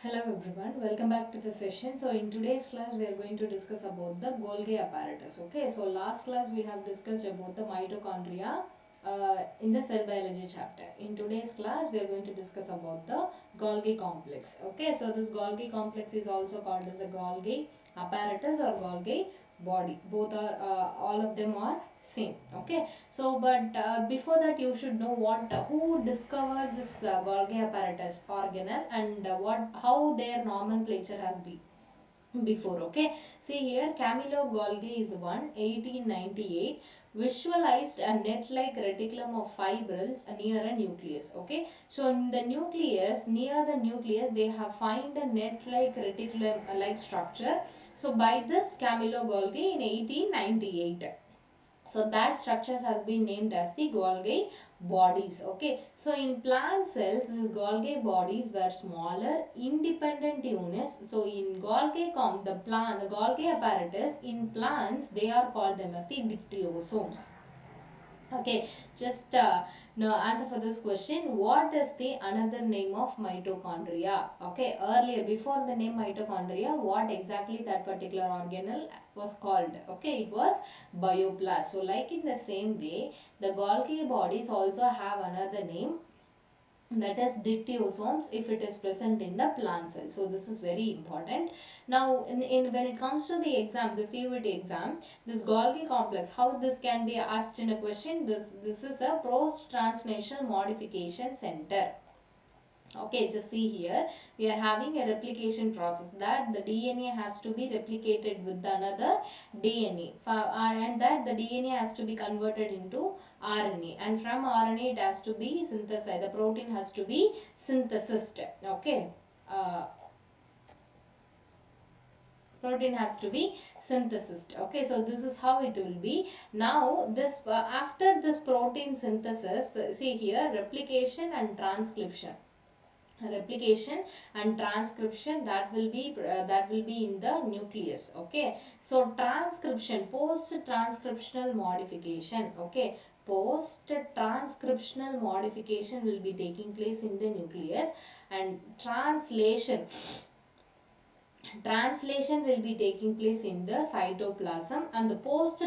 Hello everyone, welcome back to the session. So in today's class we are going to discuss about the Golgi apparatus. Okay, so last class we have discussed about the mitochondria in the cell biology chapter. In today's class we are going to discuss about the Golgi complex. Okay, so this Golgi complex is also called as a Golgi apparatus or Golgi body. Both are all of them are same. Okay, so but before that you should know who discovered this Golgi apparatus organelle and what how their nomenclature has been before. Okay, see here Camillo Golgi is 1898 visualized a net-like reticulum of fibrils near a nucleus. Okay, so in the nucleus, near the nucleus they have find a net-like reticulum like structure. So by this Camillo Golgi in 1898, so that structures has been named as the Golgi bodies. Okay, so in plant cells these Golgi bodies were smaller independent units. So in the Golgi apparatus in plants they are called them as the dictyosomes. Okay, just now answer for this question. What is the another name of mitochondria? Okay, earlier before the name mitochondria, what exactly that particular organelle was called? Okay, it was bioplast. So like in the same way, the Golgi bodies also have another name, that is dictyosomes if it is present in the plant cell. So this is very important. Now in when it comes to the exam, the CUET exam, this Golgi complex, how this can be asked in a question, this is a post translational modification center. Okay, just see here we are having a replication process that the DNA has to be replicated with another DNA and that the DNA has to be converted into RNA, and from RNA it has to be synthesized, the protein has to be synthesized. Okay, protein has to be synthesized. Okay, so this is how it will be. Now this after this protein synthesis, see here replication and transcription, that will be in the nucleus. Okay, so transcription, post transcriptional modification. Okay, post transcriptional modification will be taking place in the nucleus, and translation will be taking place in the cytoplasm, and the post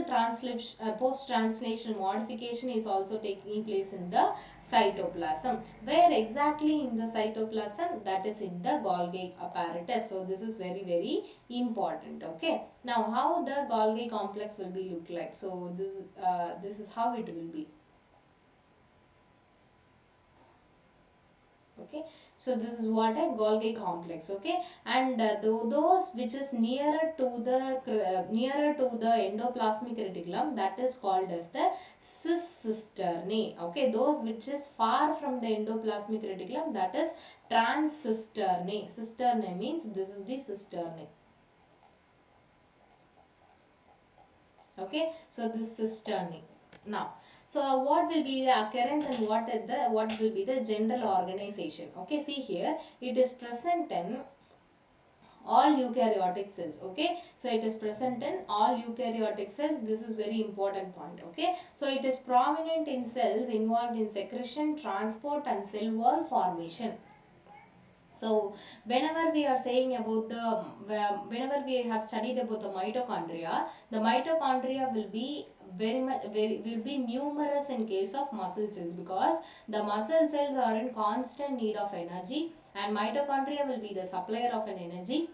translation modification is also taking place in the cytoplasm. Where exactly in the cytoplasm? That is in the Golgi apparatus. So this is very important. Okay, now how the Golgi complex will be look like? So this is how it will be. Okay, so this is what a Golgi complex. Okay, and those which is nearer to the endoplasmic reticulum, that is called as the cis-Cisternae. Okay, those which is far from the endoplasmic reticulum, that is trans-Cisternae. Cisternae means this is the cisternae. Okay, so this cisternae. Now, so what will be the occurrence and what will be the general organization? Okay, see here it is present in all eukaryotic cells. Okay, so it is present in all eukaryotic cells. This is very important point. Okay, so it is prominent in cells involved in secretion, transport and cell wall formation. So whenever we are saying about whenever we have studied about the mitochondria will be will be numerous in case of muscle cells, because the muscle cells are in constant need of energy and mitochondria will be the supplier of an energy.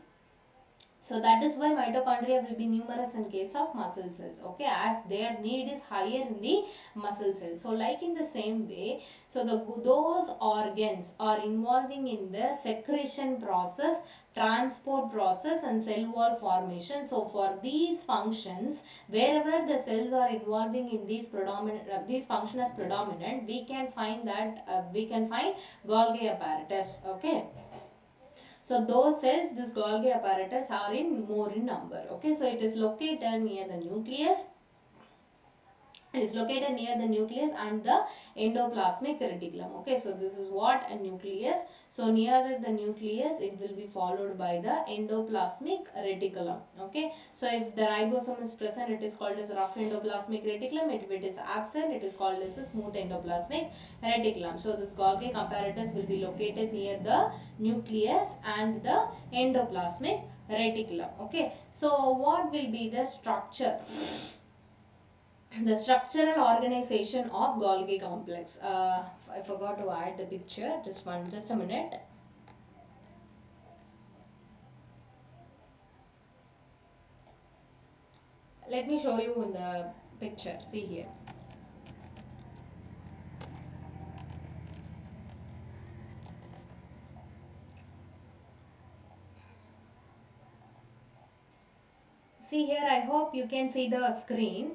So that is why mitochondria will be numerous in case of muscle cells. Okay, as their need is higher in the muscle cells. So like in the same way, so those organs are involving in the secretion process, transport process and cell wall formation. So for these functions, wherever the cells are involving in these function as predominant, we can find Golgi apparatus. Okay, so those cells, this Golgi apparatus are more in number. Okay, so it is located near the nucleus It is located near the nucleus and the endoplasmic reticulum. Okay, so this is what a nucleus. So near the nucleus it will be followed by the endoplasmic reticulum. Okay, so if the ribosome is present, it is called as rough endoplasmic reticulum. If it is absent, it is called as a smooth endoplasmic reticulum. So this Golgi apparatus will be located near the nucleus and the endoplasmic reticulum. Okay, so what will be the structure, the structural organization of Golgi complex? I forgot to add the picture. Just a minute. Let me show you in the picture. See here. See here. I hope you can see the screen.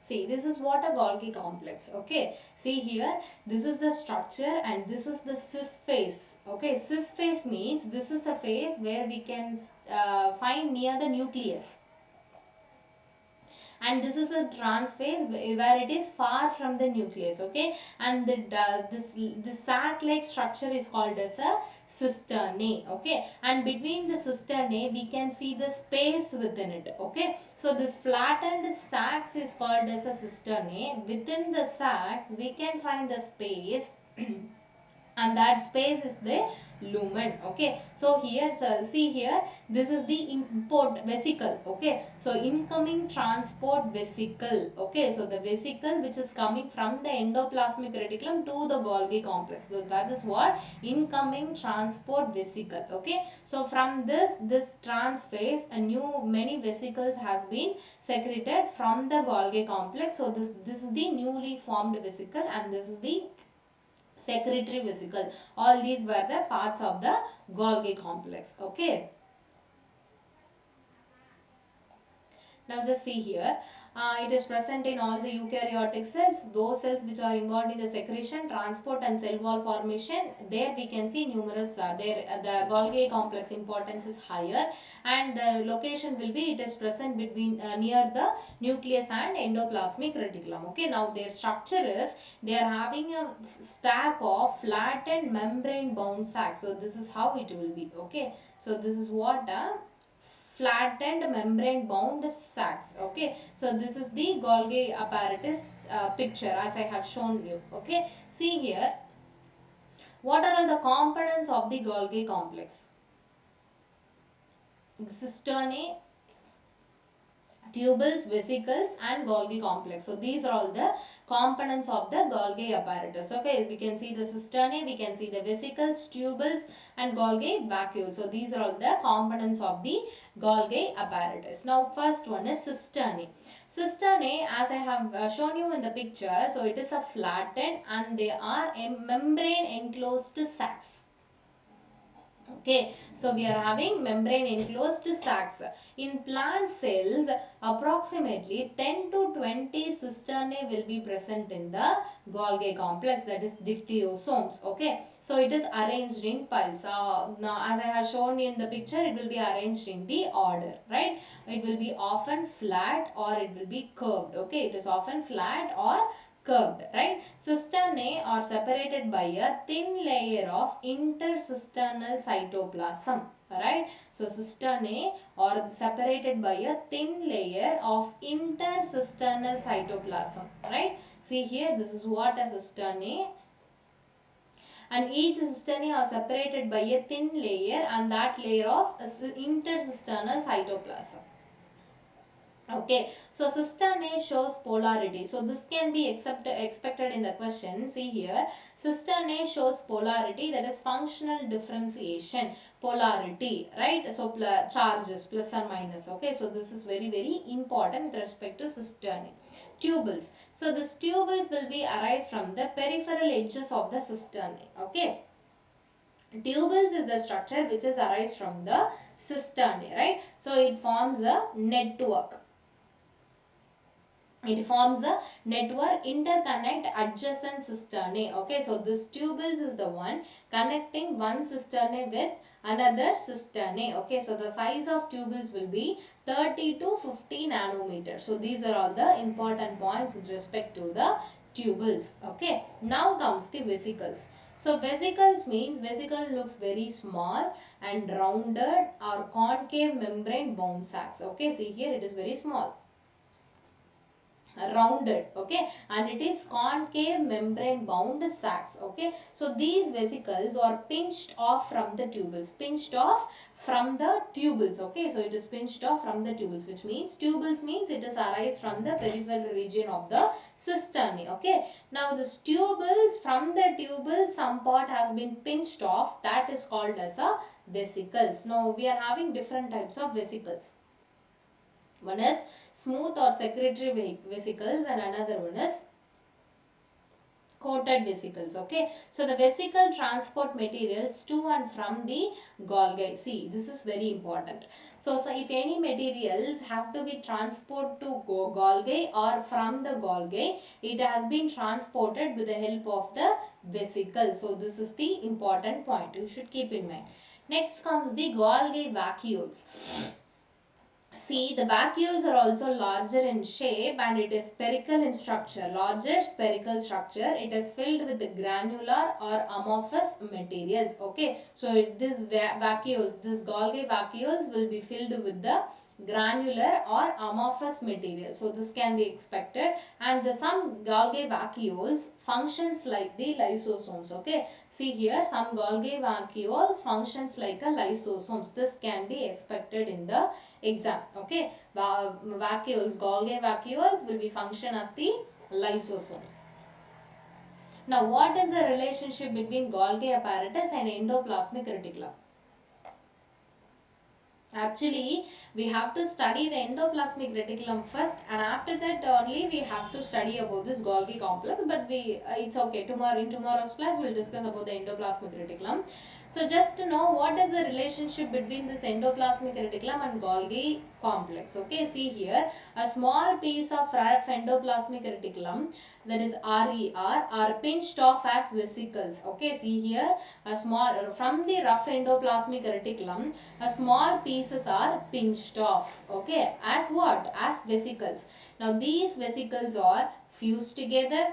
See, this is what a Golgi complex. Okay, see here, this is the structure and this is the cis phase. Okay, cis phase means this is a phase where we can find near the nucleus, and this is a trans phase where it is far from the nucleus. Okay, and this sac like structure is called as a cisternae. Okay, and between the cisternae we can see the space within it. Okay, so this flattened sacs is called as a cisternae. Within the sacs we can find the space and that space is the lumen. Okay, so here, so see here, this is the import vesicle. Okay, so incoming transport vesicle. Okay, so the vesicle which is coming from the endoplasmic reticulum to the Golgi complex, so that is what incoming transport vesicle. Okay, so from this trans phase a new many vesicles has been secreted from the Golgi complex. So this is the newly formed vesicle and this is the secretory vesicle. All these were the parts of the Golgi complex. Okay. Now just see here. It is present in all the eukaryotic cells, those cells which are involved in the secretion, transport and cell wall formation. There we can see numerous, the Golgi complex importance is higher, and the location will be, it is present between near the nucleus and endoplasmic reticulum. Okay, now their structure is, they are having a stack of flattened membrane bound sacs. So this is how it will be. Okay, so this is what flattened membrane bound sacs. Okay, so this is the Golgi apparatus picture as I have shown you. Okay, see here, what are all the components of the Golgi complex? Cisternae, tubules, vesicles and Golgi complex. So these are all the components of the Golgi apparatus. Okay, we can see the cisternae, we can see the vesicles, tubules and Golgi vacuoles. So these are all the components of the Golgi apparatus. Now first one is cisternae. Cisternae, as I have shown you in the picture, so it is a flattened and they are a membrane enclosed sacs. Okay, so we are having membrane enclosed sacs. In plant cells, approximately 10 to 20 cisternae will be present in the Golgi complex, that is dictyosomes. Okay, so it is arranged in piles. Now as I have shown in the picture, it will be arranged in the order, right? It will be often flat or it will be curved. Okay, it is often flat or curved, right? Cisternae are separated by a thin layer of intercisternal cytoplasm, right? So cisternae are separated by a thin layer of intercisternal cytoplasm, right? See here, this is what a cisternae, and each cisternae are separated by a thin layer and that layer of intercisternal cytoplasm. Okay, so cisternae shows polarity. So this can be expected in the question. See here, cisternae shows polarity, that is functional differentiation, polarity, right? So charges plus and minus. Okay, so this is very important with respect to cisternae. Tubules. So this tubules will be arise from the peripheral edges of the cisternae. Okay. Tubules is the structure which is arise from the cisternae, right? So it forms a network. It forms a network, interconnect adjacent cisternae. Okay, so this tubules is the one connecting one cisternae with another cisternae. Okay, so the size of tubules will be 30 to 50 nanometers. So these are all the important points with respect to the tubules. Okay, now comes the vesicles. So vesicles means vesicle looks very small and rounded or concave membrane bound sacs. Okay, see here it is very small, rounded, okay, and it is concave membrane bound sacs. Okay, so these vesicles are pinched off from the tubules, pinched off from the tubules. Okay, so it is pinched off from the tubules, which means tubules means it is arise from the peripheral region of the cisternae. Okay, now this tubules, from the tubules some part has been pinched off, that is called as a vesicles. Now we are having different types of vesicles. One is smooth or secretory vesicles and another one is coated vesicles. Okay, so the vesicle transport materials to and from the Golgi. See, this is very important. So if any materials have to be transported to Golgi or from the Golgi, it has been transported with the help of the vesicle. So this is the important point you should keep in mind. Next comes the Golgi vacuoles. See, the vacuoles are also larger in shape and it is spherical in structure. Larger spherical structure. It is filled with the granular or amorphous materials. Okay, so this vacuoles, this Golgi vacuoles will be filled with the granular or amorphous material. So this can be expected, and some Golgi vacuoles functions like the lysosomes. Okay, see here some Golgi vacuoles functions like a lysosomes. This can be expected in the exam. Okay, vacuoles, Golgi vacuoles will be function as the lysosomes. Now what is the relationship between Golgi apparatus and endoplasmic reticulum? Actually, we have to study the endoplasmic reticulum first, and after that only we have to study about this Golgi complex. But it's okay. Tomorrow in tomorrow's class we'll discuss about the endoplasmic reticulum. So just to know what is the relationship between this endoplasmic reticulum and Golgi complex. Okay, see here a small piece of rough endoplasmic reticulum, that is RER, are pinched off as vesicles. Okay, see here a small from the rough endoplasmic reticulum, a small pieces are pinched off. Okay, as what? As vesicles. Now these vesicles are fused together.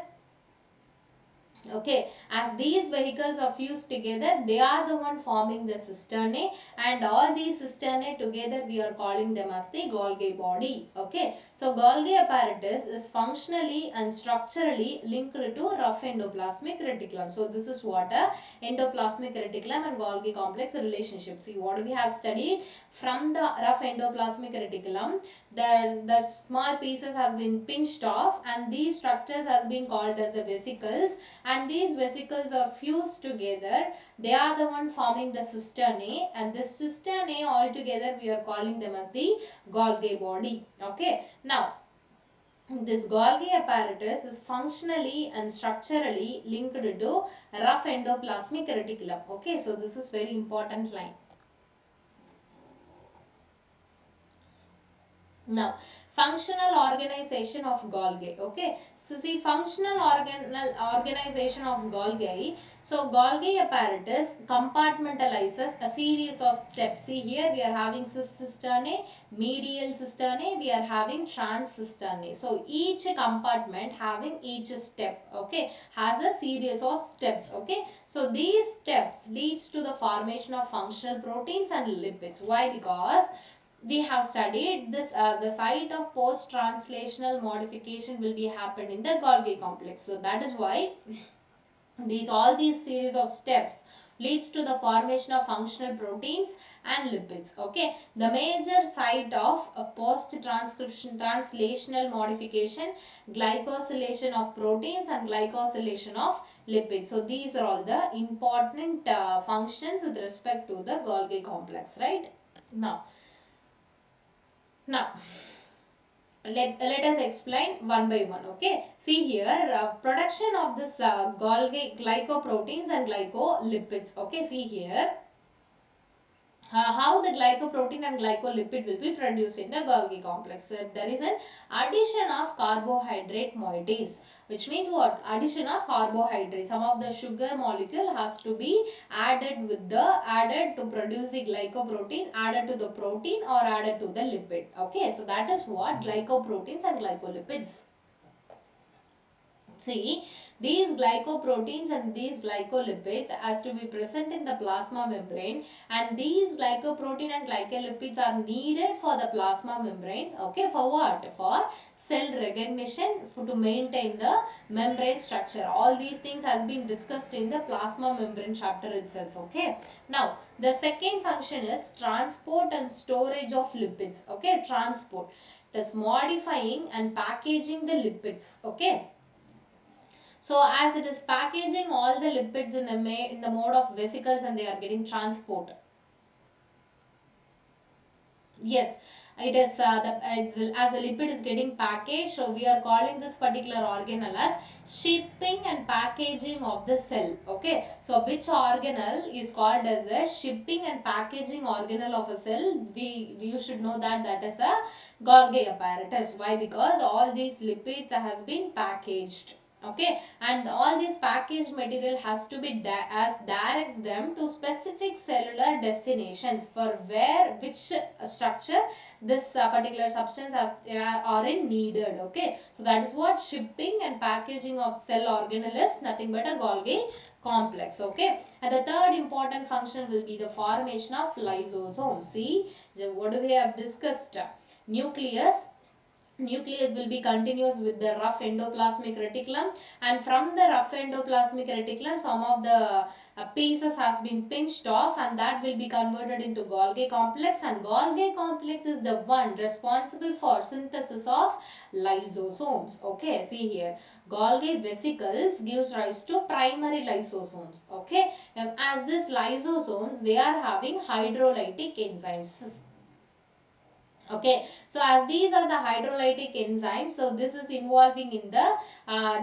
Okay, as these vehicles are fused together, they are the one forming the cisternae, and all these cisternae together we are calling them as the Golgi body. Okay, so Golgi apparatus is functionally and structurally linked to rough endoplasmic reticulum. So this is what a endoplasmic reticulum and Golgi complex relationship. See what we have studied from the rough endoplasmic reticulum. The small pieces has been pinched off, and these structures has been called as the vesicles, and these vesicles are fused together. They are the one forming the cisternae, and this cisternae altogether we are calling them as the Golgi body. Okay, now this Golgi apparatus is functionally and structurally linked to rough endoplasmic reticulum. Okay, so this is very important line. Now, functional organization of Golgi. Okay, so see functional organization of Golgi. So Golgi apparatus compartmentalizes a series of steps. See here we are having cis-cisternae, medial cisternae, we are having trans-cisternae. So each compartment having each step, okay, has a series of steps. Okay, so these steps leads to the formation of functional proteins and lipids. Why? Because we have studied this the site of post translational modification will be happen in the Golgi complex. So that is why all these series of steps leads to the formation of functional proteins and lipids. Okay, the major site of post transcription translational modification, glycosylation of proteins and glycosylation of lipids. So these are all the important functions with respect to the Golgi complex, right? Now let us explain one by one. Okay, see here production of this Golgi glycoproteins and glycolipids. Okay, see here how the glycoprotein and glycolipid will be produced in the Golgi complex. There is an addition of carbohydrate moieties, which means what? Addition of carbohydrate. Some of the sugar molecule has to be added to produce the glycoprotein, added to the protein or added to the lipid. Okay, so that is what glycoproteins and glycolipids. See, these glycoproteins and these glycolipids has to be present in the plasma membrane, and these glycoprotein and glycolipids are needed for the plasma membrane. Okay, for what? For cell recognition, to maintain the membrane structure. All these things has been discussed in the plasma membrane chapter itself. Okay, now the second function is transport and storage of lipids. Okay, transport. It is modifying and packaging the lipids. Okay. So as it is packaging all the lipids in the mode of vesicles and they are getting transport. Yes, it is as the lipid is getting packaged, so we are calling this particular organelle as shipping and packaging of the cell. Okay, so which organelle is called as a shipping and packaging organelle of a cell? You should know that is a Golgi apparatus. Why? Because all these lipids has been packaged. Okay, and all this packaged material has to be as directs them to specific cellular destinations for which structure this particular substance has are in needed. Okay, so that is what shipping and packaging of cell organelle is nothing but a Golgi complex. Okay, and the third important function will be the formation of lysosomes. See, what do we have discussed? Nucleus will be continuous with the rough endoplasmic reticulum, and from the rough endoplasmic reticulum some of the pieces has been pinched off, and that will be converted into Golgi complex, and Golgi complex is the one responsible for synthesis of lysosomes. Okay, see here, Golgi vesicles gives rise to primary lysosomes. Okay, as this lysosomes, they are having hydrolytic enzymes. Okay, so as these are the hydrolytic enzymes, so this is involving in the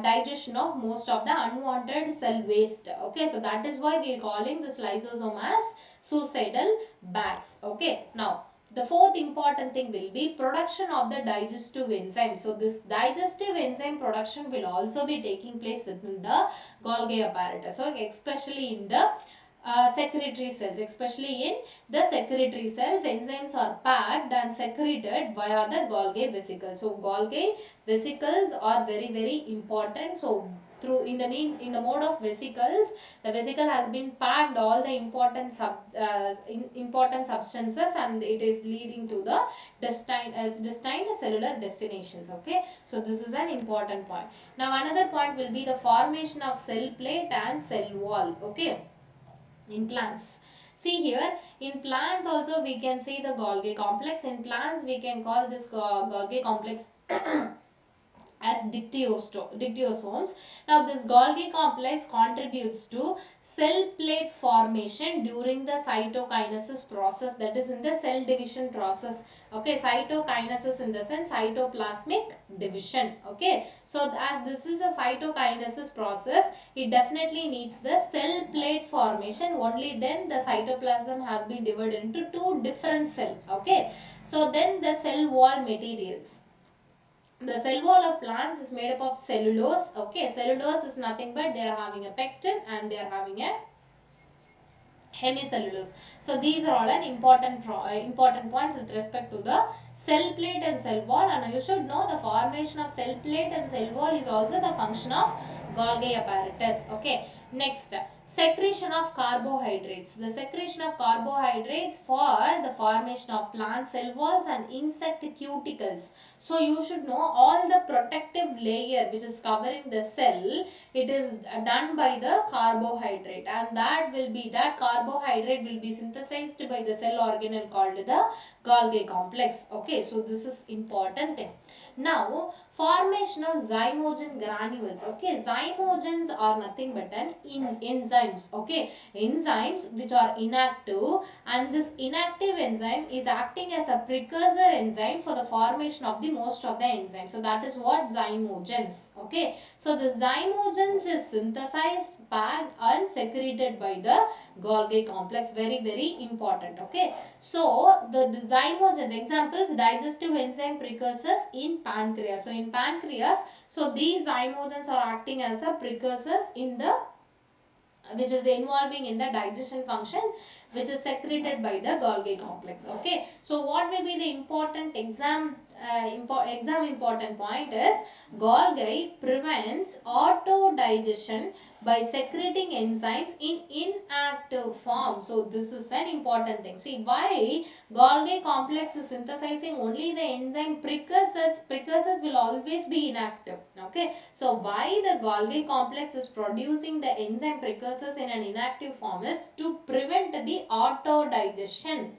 digestion of most of the unwanted cell waste. Okay, so that is why we are calling this lysosome as suicidal bags. Okay, now the fourth important thing will be production of the digestive enzyme. So this digestive enzyme production will also be taking place within the Golgi apparatus. So especially in the secretory cells, especially in the secretory cells, enzymes are packed and secreted via the Golgi vesicles. So Golgi vesicles are very important. So through in the mode of vesicles, the vesicle has been packed all the important substances, and it is leading to the destined cellular destinations. Okay, so this is an important point. Now another point will be the formation of cell plate and cell wall. Okay, in plants. See here, in plants also we can see the Golgi complex. In plants we can call this Golgi complex as dictyosomes. Now this Golgi complex contributes to cell plate formation during the cytokinesis process, that is in the cell division process. Okay, cytokinesis in the sense cytoplasmic division. Okay, so as this is a cytokinesis process, it definitely needs the cell plate formation. Only then the cytoplasm has been divided into two different cells. Okay, so then the cell wall materials. The cell wall of plants is made up of cellulose. Okay, cellulose is nothing but they are having a pectin and they are having a hemicellulose. So these are all an important points with respect to the cell plate and cell wall, and you should know the formation of cell plate and cell wall is also the function of Golgi apparatus. Okay, next, secretion of carbohydrates. The secretion of carbohydrates for the formation of plant cell walls and insect cuticles. So you should know all the protective layer which is covering the cell, it is done by the carbohydrate, and that carbohydrate will be synthesized by the cell organelle called the Golgi complex. Okay, so this is important thing. Now formation of zymogen granules. Okay, zymogens are nothing but an enzymes. Okay, enzymes which are inactive, and this inactive enzyme is acting as a precursor enzyme for the formation of the most of the enzymes. So that is what zymogens. Okay, so the zymogens is synthesized, packed and secreted by the Golgi complex. Very, very important. Okay. So the zymogens, examples, digestive enzyme precursors in pancreas. So in pancreas, so these zymogens are acting as a precursors in the which is involving in the digestion function, which is secreted by the Golgi complex. Okay, so what will be the important exam important point is Golgi prevents auto digestion by secreting enzymes in inactive form. So this is an important thing. See, why Golgi complex is synthesizing only the enzyme precursors. Precursors will always be inactive. Okay, so why the Golgi complex is producing the enzyme precursors in an inactive form is to prevent the auto digestion.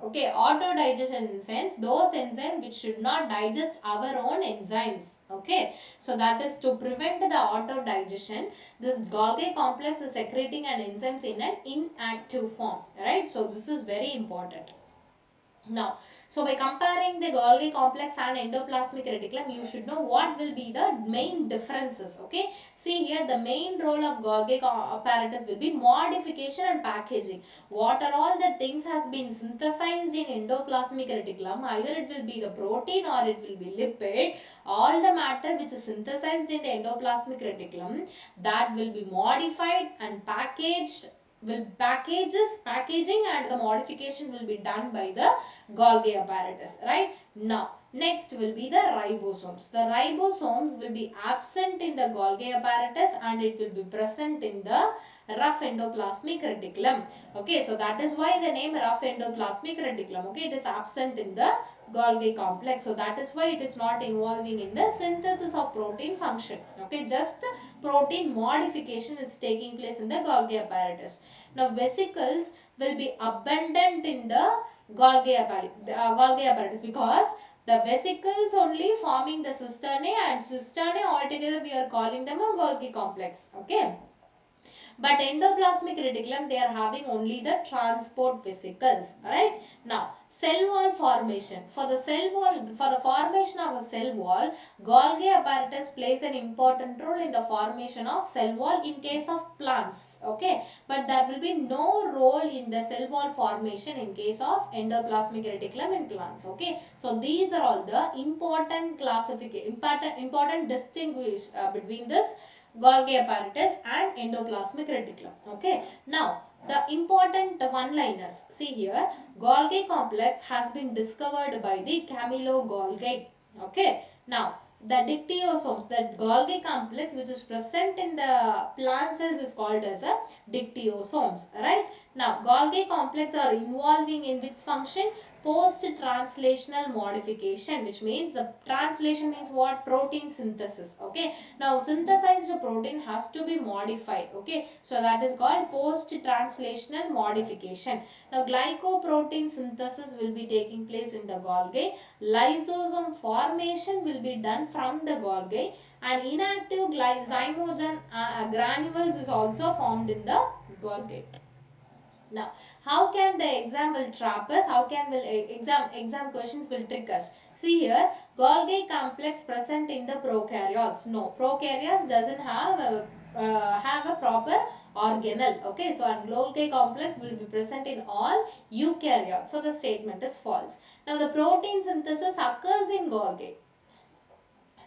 Okay, auto digestion in the sense those enzymes which should not digest our own enzymes. Okay, so that is to prevent the auto digestion. This Golgi complex is secreting an enzymes in an inactive form. Right, so this is very important. Now, so by comparing the Golgi complex and endoplasmic reticulum, you should know what will be the main differences. Okay, see here the main role of Golgi apparatus will be modification and packaging. What are all the things has been synthesized in endoplasmic reticulum? Either it will be the protein or it will be lipid. All the matter which is synthesized in the endoplasmic reticulum, that will be modified and packaged, packaging and the modification will be done by the Golgi apparatus. Right, now next will be the ribosomes. The ribosomes will be absent in the Golgi apparatus and it will be present in the rough endoplasmic reticulum. Okay, so that is why the name rough endoplasmic reticulum. Okay, it is absent in the Golgi complex. So that is why it is not involving in the synthesis of protein function. Okay, just protein modification is taking place in the Golgi apparatus. Now vesicles will be abundant in the Golgi apparatus because the vesicles only forming the cisternae, and cisternae altogether we are calling them a Golgi complex. Okay. But endoplasmic reticulum, they are having only the transport vesicles. Right. Now, cell wall formation. For the formation of a cell wall, Golgi apparatus plays an important role in the formation of cell wall in case of plants. Okay. But there will be no role in the cell wall formation in case of endoplasmic reticulum in plants. Okay. So these are all the important important distinguish between this Golgi apparatus and endoplasmic reticulum. Okay. Now, the important one-liners. See here, Golgi complex has been discovered by the Camillo Golgi. Okay. Now, the dictyosomes, that Golgi complex which is present in the plant cells is called as a dictyosomes. Right. Now, Golgi complex are involving in which function? Post-translational modification, which means the translation means what? Protein synthesis. Okay. Now, synthesized protein has to be modified. Okay. So, that is called post-translational modification. Now, glycoprotein synthesis will be taking place in the Golgi. Lysosome formation will be done from the Golgi, and inactive zymogen granules is also formed in the Golgi. Now, how can the exam will trap us? How can will exam questions will trick us? See here, Golgi complex present in the prokaryotes. No, prokaryotes doesn't have a proper organelle. Okay, so and Golgi complex will be present in all eukaryotes. So the statement is false. Now the protein synthesis occurs in Golgi.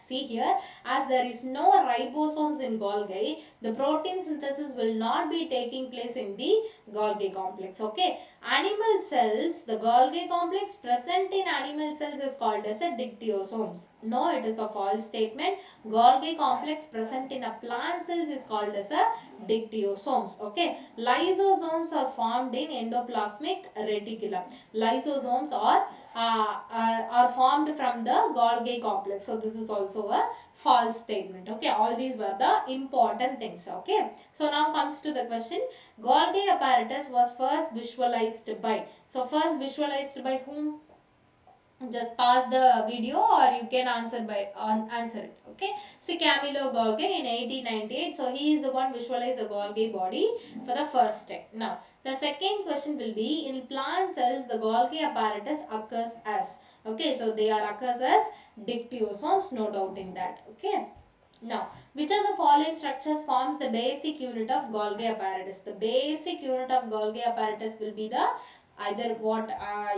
See here, as there is no ribosomes in Golgi, the protein synthesis will not be taking place in the Golgi complex. Okay. Animal cells, the Golgi complex present in animal cells is called as a dictyosomes. No, it is a false statement. Golgi complex present in a plant cells is called as a dictyosomes. Okay. Lysosomes are formed in endoplasmic reticulum. Lysosomes are formed from the Golgi complex. So this is also a false statement. Okay, all these were the important things. Okay, so now comes to the question. Golgi apparatus was first visualized by. So first visualized by whom? Just pause the video or you can answer it. Okay, see Camillo Golgi in 1898. So he is the one visualized the Golgi body for the first time. Now the second question will be, in plant cells the Golgi apparatus occurs as. Okay, so they are occurs as dictyosomes, no doubt in that. Okay. Now, which of the following structures forms the basic unit of Golgi apparatus? The basic unit of Golgi apparatus will be the either what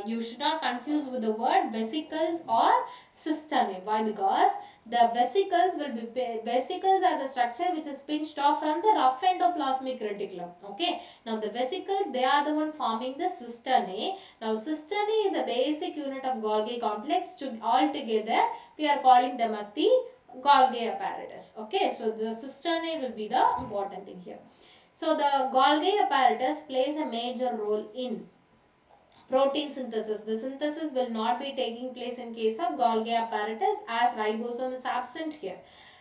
you should not confuse with the word vesicles or cisternae. Why? Because the vesicles are the structure which is pinched off from the rough endoplasmic reticulum. Okay. Now the vesicles, they are the one forming the cisternae. Now cisternae is a basic unit of Golgi complex. Altogether we are calling them as the Golgi apparatus. Okay, so the cisternae will be the important thing here. So the Golgi apparatus plays a major role in protein synthesis. The synthesis will not be taking place in case of Golgi apparatus as ribosome is absent here.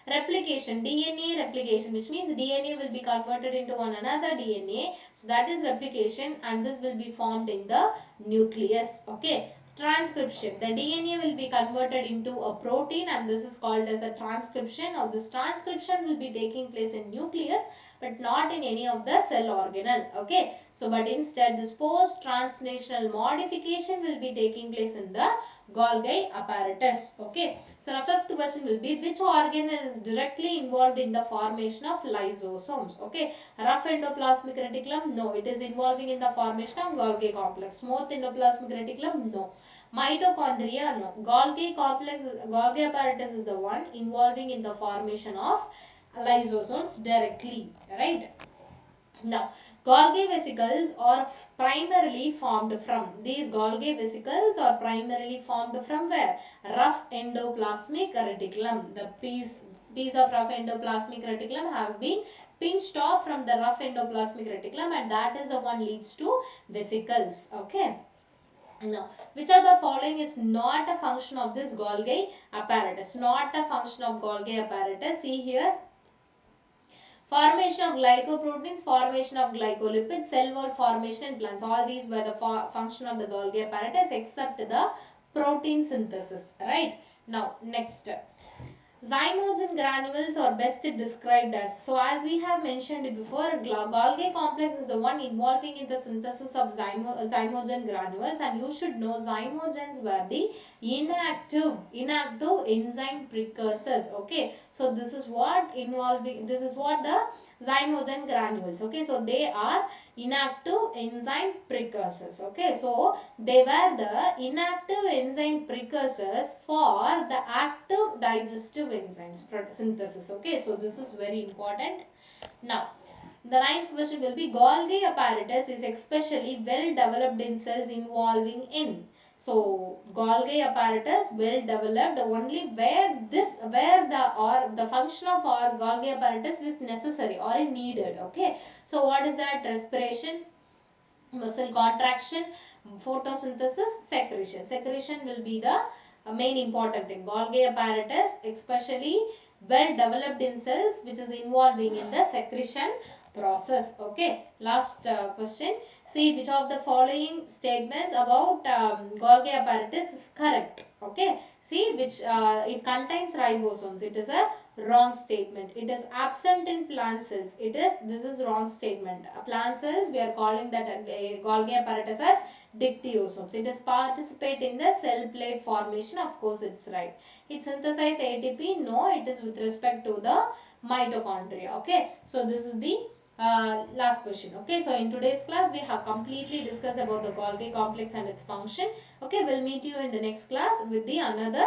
Replication, DNA replication, which means DNA will be converted into one another DNA. So that is replication, and this will be formed in the nucleus. Okay. Transcription, the DNA will be converted into a protein, and this is called as a transcription. Now this transcription will be taking place in nucleus but not in any of the cell organelle. Okay. So but instead this post translational modification will be taking place in the Golgi apparatus. Okay. So now fifth question will be, which organelle is directly involved in the formation of lysosomes? Okay. Rough endoplasmic reticulum? No. It is involving in the formation of Golgi complex. Smooth endoplasmic reticulum? No. Mitochondria? No. Golgi complex, Golgi apparatus is the one involving in the formation of lysosomes directly, right? Now, Golgi vesicles are primarily formed from, these Golgi vesicles are primarily formed from where? Rough endoplasmic reticulum. The piece of rough endoplasmic reticulum has been pinched off from the rough endoplasmic reticulum, and that is the one leads to vesicles. Okay. Now, which of the following is not a function of this Golgi apparatus? Not a function of Golgi apparatus. See here. Formation of glycoproteins, formation of glycolipids, cell wall formation in plants. All these were the function of the Golgi apparatus except the protein synthesis. Right. Now, next. Zymogen granules are best described as, so as we have mentioned before, Golgi complex is the one involving in the synthesis of zymogen granules, and you should know zymogens were the inactive enzyme precursors. Okay, so this is what the zymogen granules. Okay, so they are inactive enzyme precursors. Okay, so they were the inactive enzyme precursors for the active digestive enzymes synthesis. Okay, so this is very important. Now, the ninth question will be, Golgi apparatus is especially well developed in cells involving in. So Golgi apparatus well developed only where the function of our Golgi apparatus is necessary or needed. Okay, so what is that? Respiration, muscle contraction, photosynthesis, secretion. Secretion will be the main important thing. Golgi apparatus especially well developed in cells which is involving in the secretion process. Okay, last question. See which of the following statements about Golgi apparatus is correct. Okay, see which it contains ribosomes. It is a wrong statement. It is absent in plant cells. This is wrong statement. Plant cells, we are calling that Golgi apparatus as dictyosomes. It is participate in the cell plate formation. Of course, it's right. It synthesize ATP. No, it is with respect to the mitochondria. Okay, so this is the last question. Okay, so in today's class we have completely discussed about the Golgi complex and its function. Okay, we'll meet you in the next class with the another